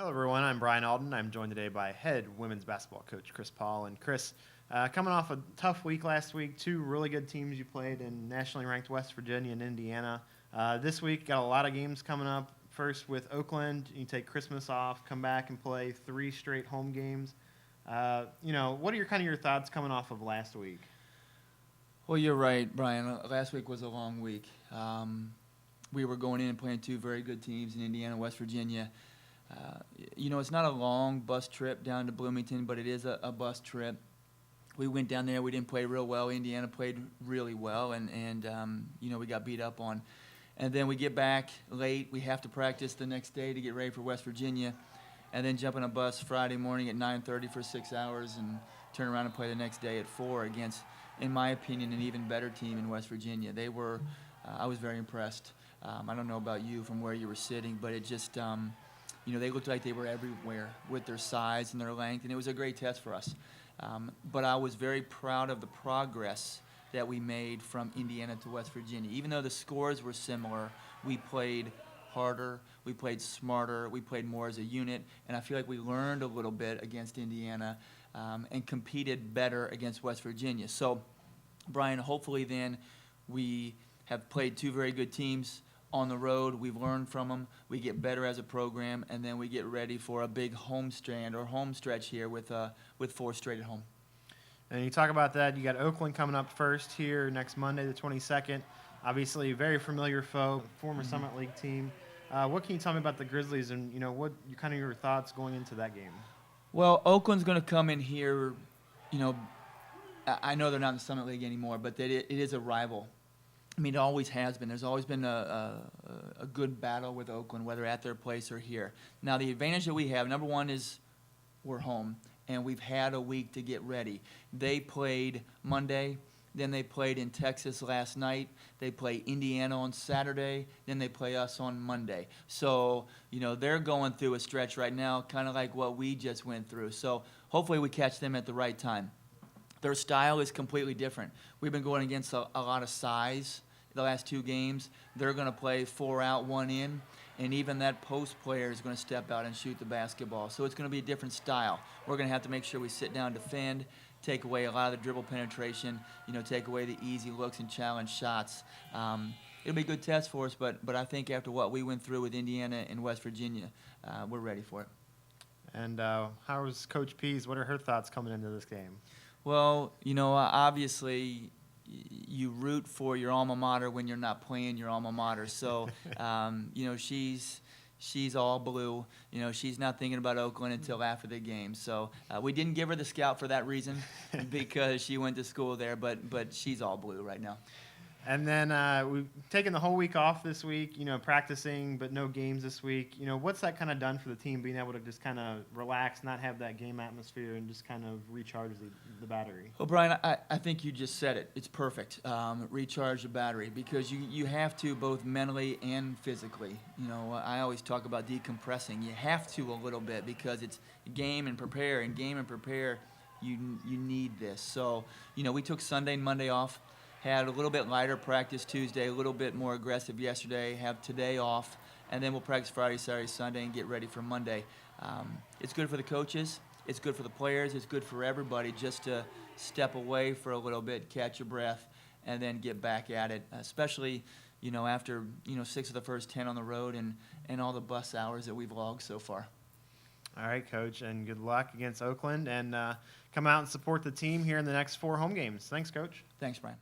Hello, everyone. I'm Brian Alden. I'm joined today by head women's basketball coach Chris Paul. And Chris, coming off a tough week last week, two really good teams you played in nationally ranked West Virginia and Indiana. This week, got a lot of games coming up. First with Oakland, you take Christmas off, come back and play 3 straight home games. What are your thoughts coming off of last week? Well, you're right, Brian. Last week was a long week. We were going in and playing 2 very good teams in Indiana and West Virginia. It's not a long bus trip down to Bloomington, but it is a bus trip. We went down there. We didn't play real well. Indiana played really well, and we got beat up on. And then we get back late. We have to practice the next day to get ready for West Virginia, and then jump on a bus Friday morning at 9:30 for 6 hours and turn around and play the next day at 4 against, in my opinion, an even better team in West Virginia. They were, I was very impressed. I don't know about you from where you were sitting, but it just, they looked like they were everywhere with their size and their length, and it was a great test for us. But I was very proud of the progress that we made from Indiana to West Virginia. Even though the scores were similar, we played harder, we played smarter, we played more as a unit, and I feel like we learned a little bit against Indiana and competed better against West Virginia. So, Brian, hopefully then we have played 2 very good teams on the road. We've learned from them. We get better as a program, and then we get ready for a big home stretch here with 4 straight at home. And you talk about that. You got Oakland coming up first here next Monday, the 22nd. Obviously, a very familiar foe, former Summit League team. What can you tell me about the Grizzlies, and what your thoughts going into that game? Well, Oakland's going to come in here. I know they're not in the Summit League anymore, but it is a rival. I mean, it always has been. There's always been a good battle with Oakland, whether at their place or here. Now, the advantage that we have, number one, is we're home, and we've had a week to get ready. They played Monday, then they played in Texas last night. They play Indiana on Saturday, then they play us on Monday. So, they're going through a stretch right now, kind of like what we just went through. So, hopefully we catch them at the right time. Their style is completely different. We've been going against a lot of size the last 2 games. They're going to play 4 out, 1 in, and even that post player is going to step out and shoot the basketball. So it's going to be a different style. We're going to have to make sure we sit down, defend, take away a lot of the dribble penetration, take away the easy looks and challenge shots. It'll be a good test for us, but I think after what we went through with Indiana and West Virginia, we're ready for it. And how was Coach Pease? What are her thoughts coming into this game? Well, obviously you root for your alma mater when you're not playing your alma mater. So, she's all blue. She's not thinking about Oakland until after the game. So we didn't give her the scout for that reason because she went to school there, but she's all blue right now. And then we've taken the whole week off this week, practicing, but no games this week. What's that kind of done for the team, being able to just kind of relax, not have that game atmosphere, and just kind of recharge the battery? Well, Brian, I think you just said it. It's perfect. Recharge the battery, because you have to both mentally and physically. I always talk about decompressing. You have to a little bit because it's game and prepare, and game and prepare. You need this. So, we took Sunday and Monday off. Had a little bit lighter practice Tuesday, a little bit more aggressive yesterday, have today off, and then we'll practice Friday, Saturday, Sunday, and get ready for Monday. It's good for the coaches, it's good for the players, it's good for everybody just to step away for a little bit, catch your breath, and then get back at it, especially, after, 6 of the first 10 on the road and all the bus hours that we've logged so far. All right, Coach, and good luck against Oakland, and come out and support the team here in the next 4 home games. Thanks, Coach. Thanks, Brian.